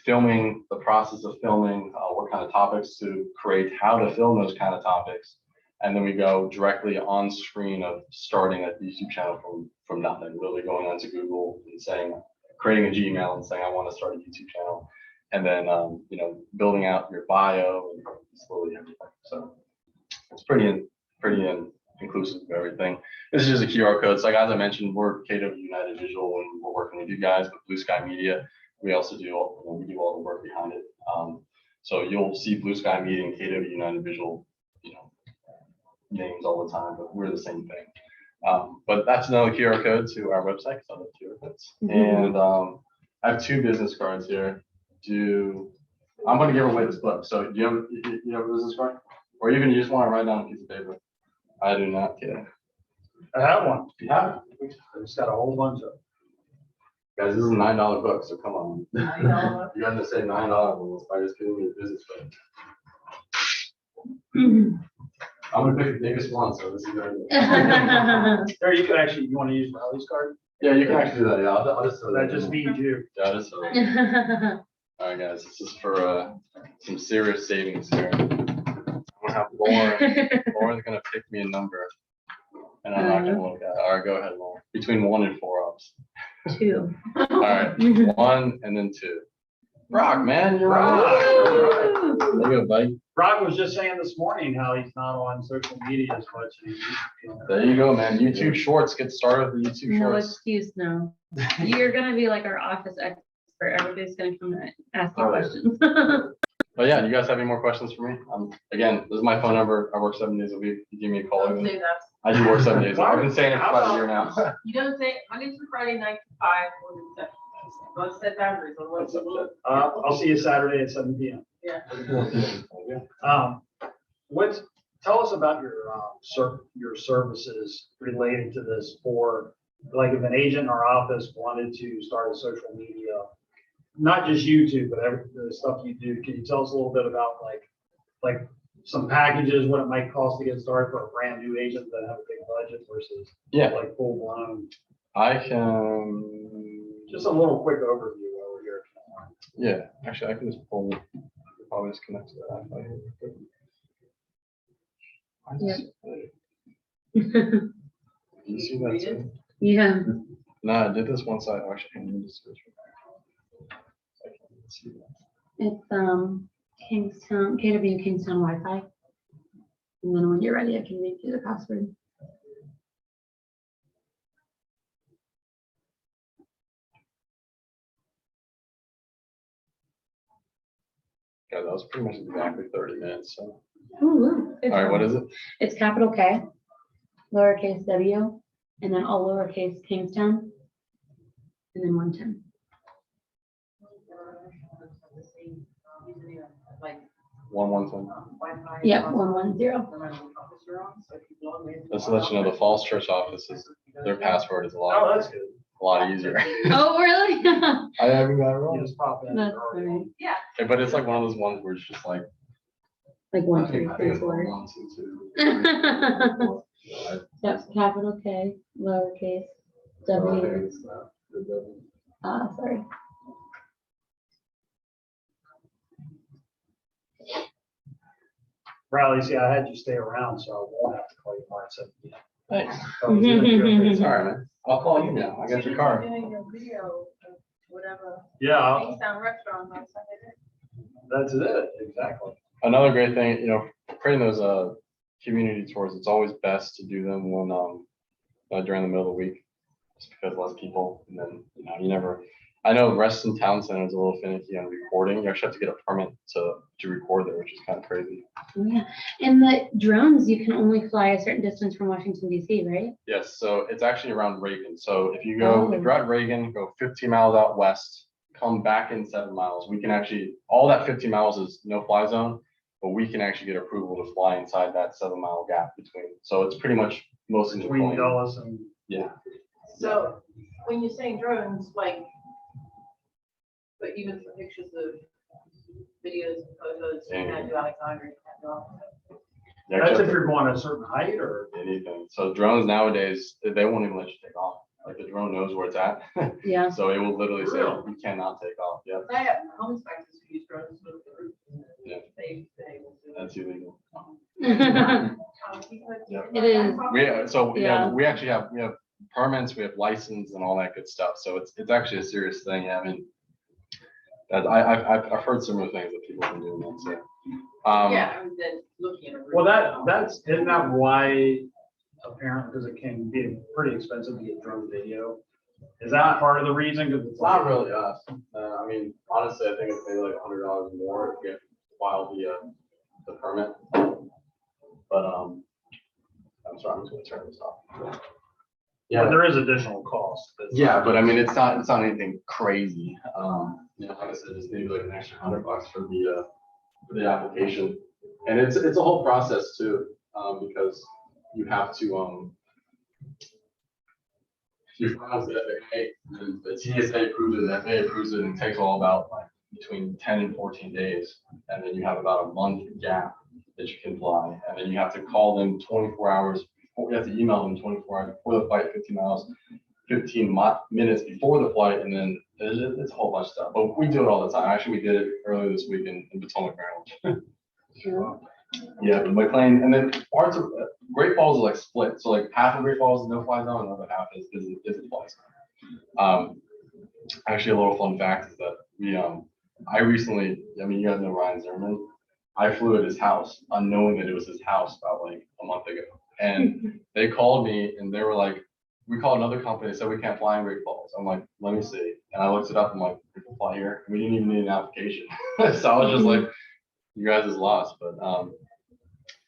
filming, the process of filming, what kind of topics to create, how to film those kind of topics. And then we go directly on screen of starting a YouTube channel from nothing, really going onto Google and creating a Gmail and saying, I want to start a YouTube channel. And then, building out your bio and slowly everything. So it's pretty inclusive of everything. This is just a QR code. So like, as I mentioned, we're KW United Visual and we're working with you guys with Blue Sky Media. We also do all the work behind it. So you'll see Blue Sky Media and KW United Visual, names all the time, but we're the same thing. But that's another QR code to our website. So I have QR codes. And I have 2 business cards here. I'm going to give away this book. So do you have a business card? Or even you just want to write down a piece of paper? I do not. Yeah. I have one. You have it? I just got a whole bunch of. Guys, this is a $9 book, so come on. $9. You have to say $9 by just giving me a business card. I'm gonna pick the biggest one, so this is good. There, you can actually, you want to use Riley's card? Yeah, you can actually do that. Yeah, I'll just throw That that just in. means you. Yeah, I'll just throw that in. All right, guys, this is for some serious savings here. I'm gonna have Lauren's gonna pick me a number, and I'm not gonna look at it. All right, go ahead, Lauren. Between 1 and 4 ups. 2. All right, 1 and then 2. Brock, man, you're right. There you go, buddy. Brock was just saying this morning how he's not on social media as much. And There you go, man. YouTube Shorts. Get started with the YouTube No Shorts. excuse, no. You're gonna be like our office expert. Everybody's gonna come and ask you All right. questions. But yeah, you guys have any more questions for me? Again, this is my phone number. I work 7 days a week. You give me a call. Don't say that. I do work 7 days. I've been saying it for about a year now. You don't say Monday through Friday, 9 to 5, or the exception. Don't set boundaries on what's I'll see you Saturday at 7 p.m. Yeah. Tell us about your services related to this for, like, if an agent in our office wanted to start a social media, not just YouTube, but the stuff you do. Can you tell us a little bit about like some packages, what it might cost to get started for a brand new agent that have a big budget versus like full blown? I can. Just a little quick overview while we're here. Yeah, actually, I can just pull. Probably just connect to that Wi-Fi here. Yeah. You see that too? Yeah. No, I did this once. I actually can use this. I can't see that. It's Kingstown, KW Kingstown Wi-Fi. And then when you're ready, I can read you the password. Yeah, that was pretty much exactly 30 minutes. So, Ooh, all right, what is it? It's capital K, lowercase w, and then all lowercase Kingstown, and then 110. Like, 111. Wi-Fi. Yep, 110. Just to let you know, the false church offices, their password is a Oh, lot, that's good. a lot easier. Oh, really? I haven't got it You wrong. just pop in. That's already funny. Yeah. Okay, but it's like one of those ones where it's just like, Like I 1, think 2, 3, it's 4. 1, 2, 2, 3, 4. Yep, capital K, lowercase w. Sorry. Riley, see, I had you stay around, so I won't have to call you by 7 p.m. Thanks. So it's good, you're It's okay. all right, man. I'll call you now. I got your card. Doing your video of whatever. Yeah, Kingstown restaurant on Sunday. that's it, exactly. Another great thing, you know, creating those community tours, it's always best to do them when during the middle of the week, just because less people, and then you never. I know Reston Town Center is a little finicky on recording. You actually have to get a permit to record there, which is kind of crazy. Yeah, and the drones, you can only fly a certain distance from Washington DC, right? Yes, so it's actually around Reagan. So if you're at Reagan, go 15 miles out west, come back in 7 miles. We can actually, all that 15 miles is no fly zone, but we can actually get approval to fly inside that 7 mile gap between. So it's pretty much mostly Between Dulles and. Yeah. So when you're saying drones, like, but even for pictures of videos and photos, you can't do Alexandria, you can't do all that. You That's actually if have you're going a certain height or. anything. So drones nowadays, they won't even let you take off. Like the drone knows where it's at. Yeah. So it will literally say, Really? you cannot take off. Yep, I have home inspectors who use drones to move the roof. Yeah. They will do it. that's illegal. Yep. It is. Yeah, we actually have permits, we have license and all that good stuff. So it's actually a serious thing. I mean, I've heard similar things that people have been doing that. So, Yeah, I was then looking at. a roof. Well, isn't that why apparently, because it can be pretty expensive to get drone video? Is that part of the reason? Because it's not really us. I mean, honestly, I think it's maybe like $100 more if you file the permit. But I'm sorry, I'm just gonna turn this off. But Yeah, there is additional cost. yeah, but I mean, it's not anything crazy. Like I said, just maybe like an extra $100 for the application, and it's a whole process too, because you have to you file the FAA, and the TSA approves it, the FAA approves it, and it takes all about like between 10 and 14 days, and then you have about a month gap that you can fly, and then you have to call them 24 hours. You have to email them 24 hours before the flight, 15 minutes before the flight, and then it's a whole bunch of stuff. But we do it all the time. Actually, we did it earlier this week in Potomac, Maryland. Yeah, by plane, and then parts of Great Falls is like split. So like half of Great Falls is no fly zone, another half is a fly zone. Actually, a little fun fact is that I recently, I mean, you guys know Ryan Zimmerman. I flew at his house, unknowing that it was his house about like a month ago. And they called me and they were like, we called another company, they said we can't fly in Great Falls. I'm like, let me see. And I looked it up, I'm like, we can fly here. We didn't even need an application. So I was just like, you guys is lost. But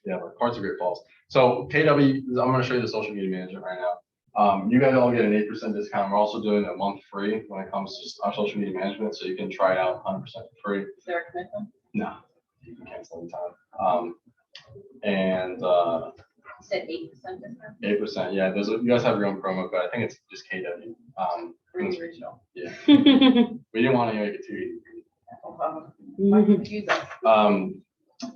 yeah, parts of Great Falls. So KW, I'm gonna show you the social media manager right now. You guys all get an 8% discount. We're also doing a month free when it comes to our social media management. So you can try it out 100% for free. Is there a commitment? No, you can cancel anytime. And You said 8% discount? 8%, yeah. You guys have your own promo code. I think it's just KW. Really original. Yeah. We didn't want to make it too easy. Why would you use that?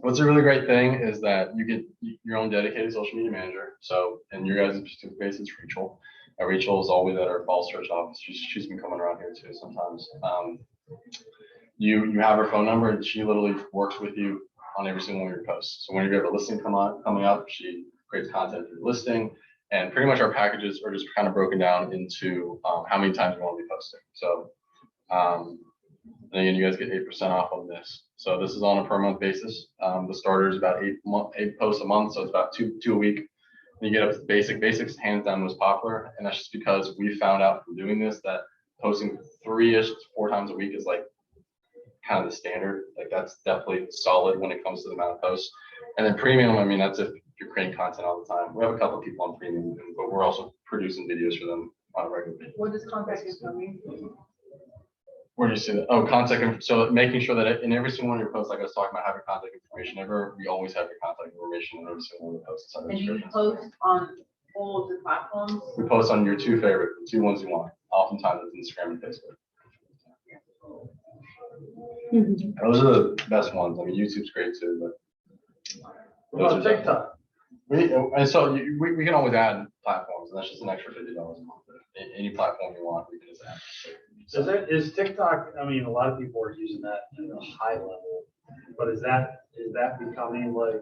What's a really great thing is that you get your own dedicated social media manager. So, and your guys' base is Rachel. Rachel is always at our Falls Church office. She's been coming around here too sometimes. You have her phone number, and she literally works with you on every single one of your posts. So when you have a listing coming up, she creates content for your listing. And pretty much our packages are just kind of broken down into how many times we want to be posting. So and again, you guys get 8% off on this. So this is on a per month basis. The starter is about 8 posts a month, so it's about two a week. And you get up to basic. Basics hands down was popular, and that's just because we found out from doing this that posting 3-ish to 4 times a week is like kind of the standard. Like that's definitely solid when it comes to the amount of posts. And then premium, I mean, that's if you're creating content all the time. We have a couple of people on premium, but we're also producing videos for them on a regular basis. What does contact info mean? Where do you see that? Oh, so making sure that in every single one of your posts, like I was talking about having contact information, we always have your contact information in every single one of the posts. And do you post on all of the platforms? We post on your 2 favorite, the 2 ones you want. Oftentimes it's Instagram and Facebook. Those are the best ones. I mean, YouTube's great too, but What about TikTok? we can always add platforms, and that's just an extra $50 a month. Any platform you want, we can just add. Is TikTok, I mean, a lot of people are using that at a high level, but is that becoming like,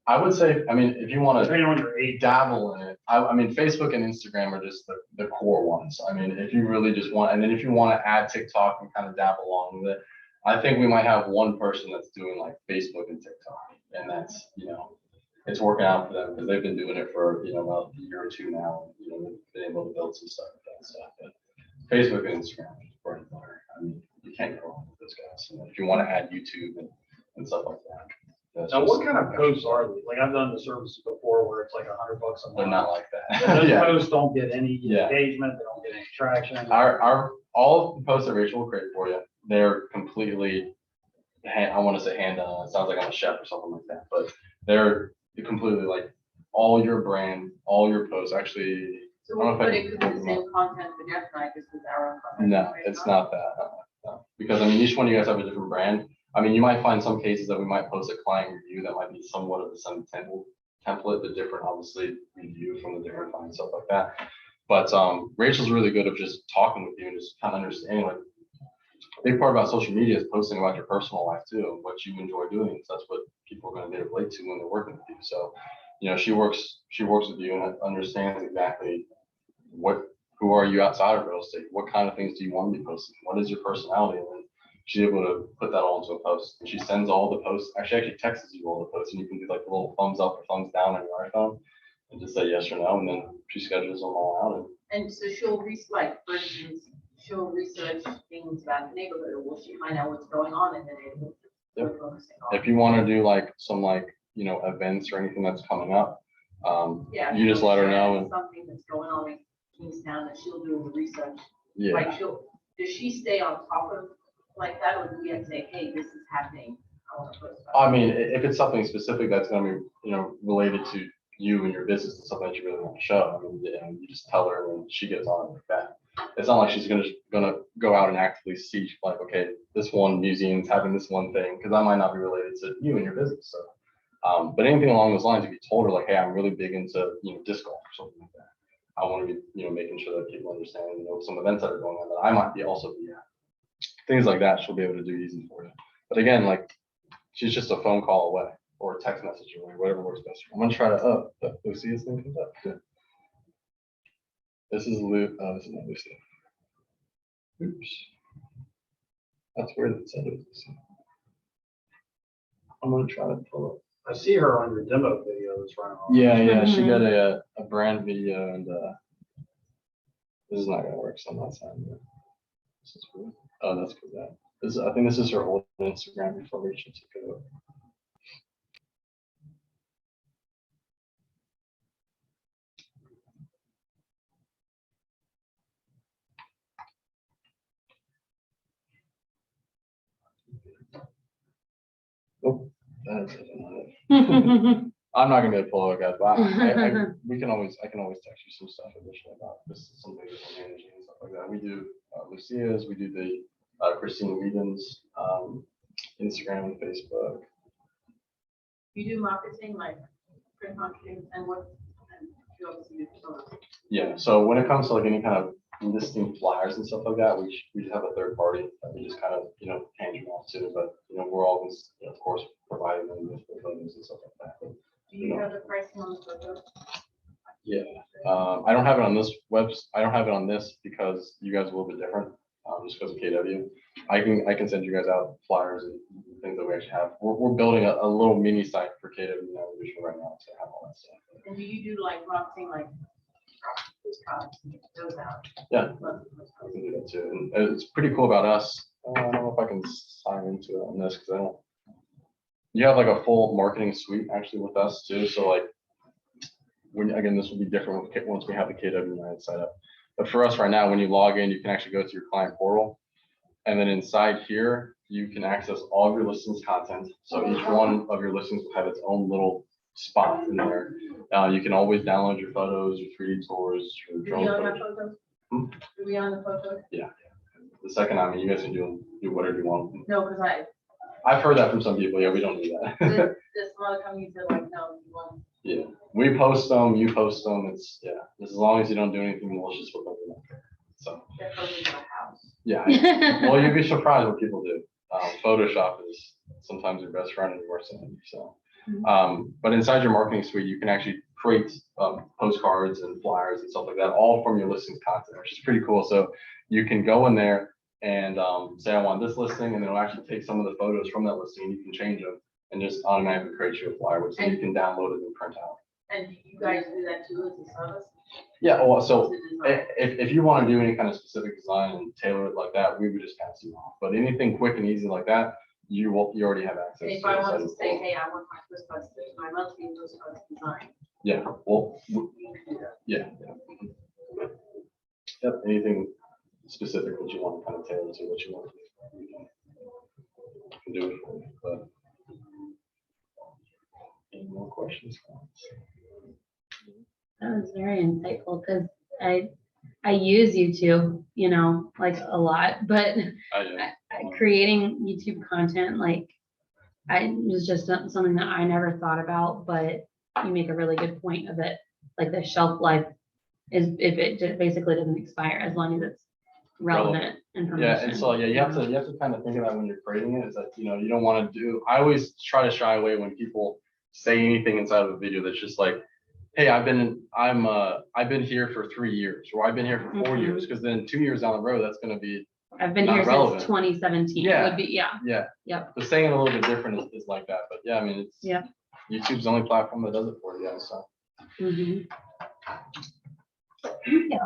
I would say, I mean, if you want to depending on your age? dabble in it, I mean, Facebook and Instagram are just the core ones. I mean, if you really just want, and then if you want to add TikTok and kind of dabble along with it, I think we might have one person that's doing like Facebook and TikTok, and that's, it's working out for them because they've been doing it for, about a year or 2 now. They've been able to build some stuff with that stuff. But Facebook and Instagram is bread and butter. I mean, you can't go wrong with those guys. And if you want to add YouTube and stuff like that. Now, what kind of posts are they? Like I've done the services before where it's like $100 a month. They're not like that. Those Yeah. posts don't get any Yeah. engagement, they don't get any traction. All of the posts that Rachel will create for you, they're completely, I want to say hand done. It sounds like I'm a chef or something like that, but they're completely like all your brand, all your posts. Actually, So I don't know if but I it could can be the pull them same content for Jeff and I, just with our own content. no, right? it's not that. No. Because I mean, each one of you guys have a different brand. I mean, you might find some cases that we might post a client review that might be somewhat of the same template, but different, obviously, review from the different clients, stuff like that. But Rachel's really good at just talking with you and just kind of understanding. Like, a big part about social media is posting about your personal life too, and what you enjoy doing. So that's what people are going to relate to when they're working with you. So, she works with you and understands exactly who are you outside of real estate? What kind of things do you want to be posting? What is your personality? And then she's able to put that all into a post. And she sends all the posts, actually texts you all the posts, and you can do like a little thumbs up or thumbs down on your iPhone and just say yes or no, and then she schedules them all out. And so she'll for instance, she'll research things about the neighborhood, or will she find out what's going on in the neighborhood? If you want to do like some events or anything that's coming up, you just let her know. And something that's going on in Kingstown that she'll do the research. yeah, Like does she stay on top of like that, or do we have to say, hey, this is happening? I want to post about it? I mean, if it's something specific that's going to be, related to you and your business and something that you really want to show, I mean, you just tell her and she gets on it like that. It's not like she's gonna go out and actively see like, okay, this one museum's having this one thing, because that might not be related to you and your business. So, but anything along those lines, if you told her like, hey, I'm really big into disc golf or something like that, I want to be making sure that people understand some events that are going on that I might also be at. Things like that, she'll be able to do easy for you. But again, like, she's just a phone call away or a text message away, whatever works best. I'm gonna try to Lucia's thing comes up. Good. This is this is not Lucia. Oops. That's weird that it said it was Lucia. I'm gonna try to pull it. I see her on your demo videos running. Yeah, she got a brand video, and this is not gonna work, so I'm not signing it. This is weird. Oh, that's good. I think this is her old Instagram before Rachel took it over. Oh, that's it. I'm not gonna be able to pull it, guys, but I can always text you some stuff additional about this, something that we're managing and stuff like that. We do Lucia's, we do the Christine Whedon's, Instagram and Facebook. You do marketing, like print marketing, and you obviously do some. Yeah, so when it comes to like any kind of listing flyers and stuff like that, we just have a third party that we just kind of hand you off to, but we're always of course providing them with the photos and stuff like that. But, Do you have the pricing on the photo? yeah, I don't have it on this I don't have it on this because you guys are a little bit different, just because of KW. I can send you guys out flyers and things that we actually have. We're building a little mini site for KW Navigation right now to have all that stuff. And do you do like marketing, like those products, those out? Yeah. I can do that too. And it's pretty cool about us. I don't know if I can sign into it on this because I don't. You have like a full marketing suite actually with us too. So like, again, this will be different once we have the KW United set up. But for us right now, when you log in, you can actually go to your client portal. And then inside here, you can access all of your listings content. So each one of your listings will have its own little spot in there. You can always download your photos, your 3D tours, your Do we drone on my photos. photos? Hmm? Do we on the photos? Yeah. The second, I mean, you guys can do whatever you want. No, because I've heard that from some people. Yeah, we don't do that. this some other company said like, no, you want. Yeah, we post them, you post them. It's, yeah, as long as you don't do anything malicious with them. we don't care. So, They're posting my house. yeah. Well, you'd be surprised what people do. Photoshop is sometimes your best friend and your worst enemy. So, but inside your marketing suite, you can actually create postcards and flyers and stuff like that, all from your listings content, which is pretty cool. So you can go in there and say, I want this listing, and it'll actually take some of the photos from that listing, and you can change them and just automatically create you a flyer, which then you can download it and print out. And you guys do that too as a service? Yeah, well, so As a design? if you want to do any kind of specific design and tailor it like that, we would just pass you off. But anything quick and easy like that, you already have access And if to. I it. want to say, hey, I want my postcards, my monthly postcards design. Yeah, well, You can do that. yeah. Yep, anything specific that you want to kind of tailor to what you want. You can do it for you, but. Any more questions? That was very insightful because I use YouTube, you know, like a lot, but creating YouTube content, like I was just something that I never thought about, but you make a really good point of it. Like the shelf life is if it just basically doesn't expire as long as it's relevant information. Yeah, and so yeah, you have to kind of think of that when you're creating it. Is that you don't want to do. I always try to shy away when people say anything inside of a video that's just like, hey, I've been here for 3 years, or I've been here for 4 years, because then 2 years down the road, that's going to be I've been not here relevant. since 2017. Yeah. Would be yeah. Yep. But saying it a little bit different is like that. But yeah, I mean, it's Yeah. YouTube's the only platform that does it for you guys. So. Mhm. Thank you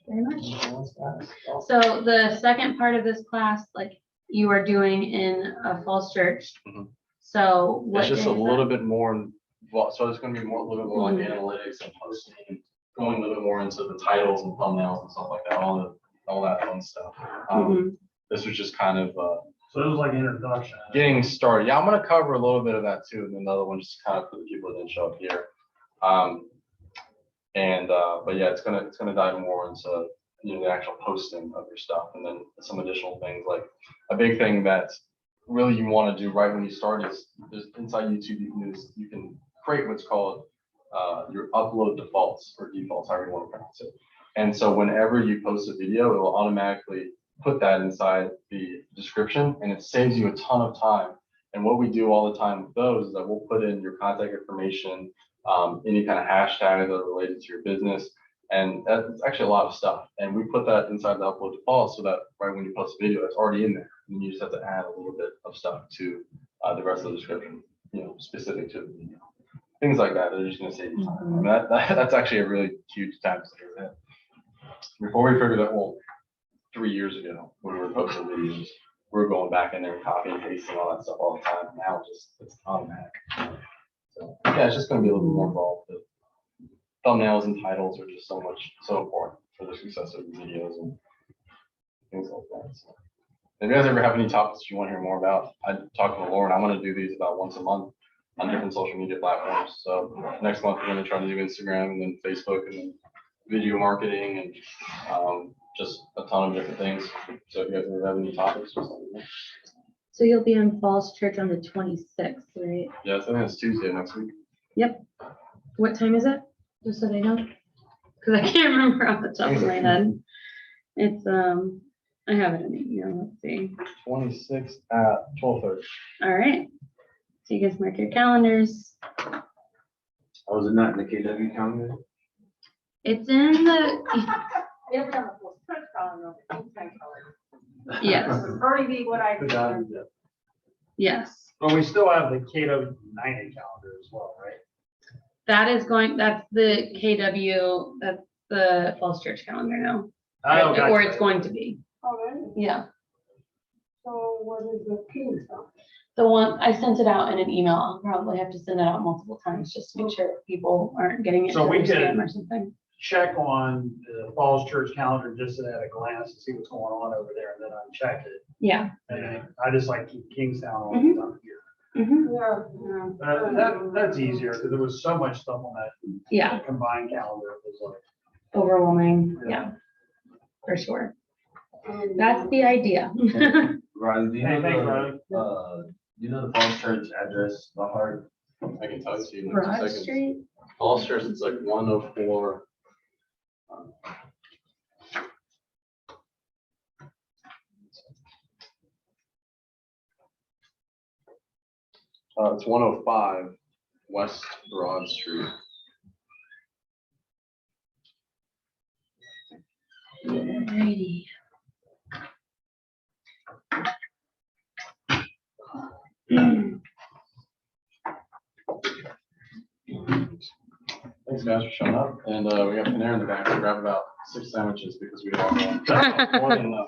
very much. So the second part of this class, like you are doing in a Falls Church. Mhm. So what It's just day a is little that? bit more. So it's going to be a little bit more like Mhm. analytics and posting, going a little bit more into the titles and thumbnails and stuff like that, all that fun stuff. Mhm. This was just kind of So it was like introduction. getting started. Yeah, I'm going to cover a little bit of that too, and another one just kind of for the people that didn't show up here. But yeah, it's gonna dive more into the actual posting of your stuff, and then some additional things. Like a big thing that really you want to do right when you start is inside YouTube you can create what's called your upload defaults, or defaults, however you want to pronounce it. And so whenever you post a video, it will automatically put that inside the description, and it saves you a ton of time. And what we do all the time with those is that we'll put in your contact information, any kind of hashtag that are related to your business. And that's actually a lot of stuff. And we put that inside the upload default so that right when you post a video, it's already in there. And you just have to add a little bit of stuff to the rest of the description, specific to the video. Things like that are just going to save you time. I mean, that's actually a really huge time saver. Before we figured that, well, 3 years ago when we were posting videos, we were going back in there and copying and pasting all that stuff all the time. Now it's automatic. So yeah, it's just going to be a little bit more involved. The thumbnails and titles are just so important for the success of the videos and things like that. So if you guys ever have any topics you want to hear more about, I talked to Lauren. I want to do these about once a month on different social media platforms. So next month we're going to try to do Instagram and then Facebook and then video marketing and just a ton of different things. So if you guys ever have any topics or something. So you'll be in Falls Church on the 26th, right? Yeah, I think it's Tuesday next week. Yep. What time is it? Just so they know. Because I can't remember off the top of my head. It's I have it in the email. Let's see. 26th at 12:30. All right. So you guys mark your calendars. Oh, was it not in the KW calendar? It's in the, We haven't done the full stretch calendar, the Kingston color. yes, It'll probably be what I. yes. But we still have the KW 90 calendar as well, right? That's the KW, that's the Falls Church calendar now, Oh, or gotcha. it's going to be, Already, yeah. so what is the Kingston? The one, I sent it out in an email. I'll probably have to send it out multiple times just to make sure people aren't getting it So to we their can- spam or something. Check on the Falls Church calendar just at a glance to see what's going on over there and then uncheck it. Yeah. And then I just like keep Kingstown on up here. Mhm. Yeah. That's easier because there was so much stuff on that Yeah, combined calendar. It was like, overwhelming, yeah, for sure. That's the idea. Riley, do you Hey, know thanks, the, Riley. do you know the Falls Church address, the heart? I can tell it to you in 2 Broad seconds. Street, Falls Church, it's like 104. It's 105 West Broad Street. alrighty. Thanks guys for showing up. And we got Panera in the back. So grab about 6 sandwiches because we don't have one. Oh, More than enough.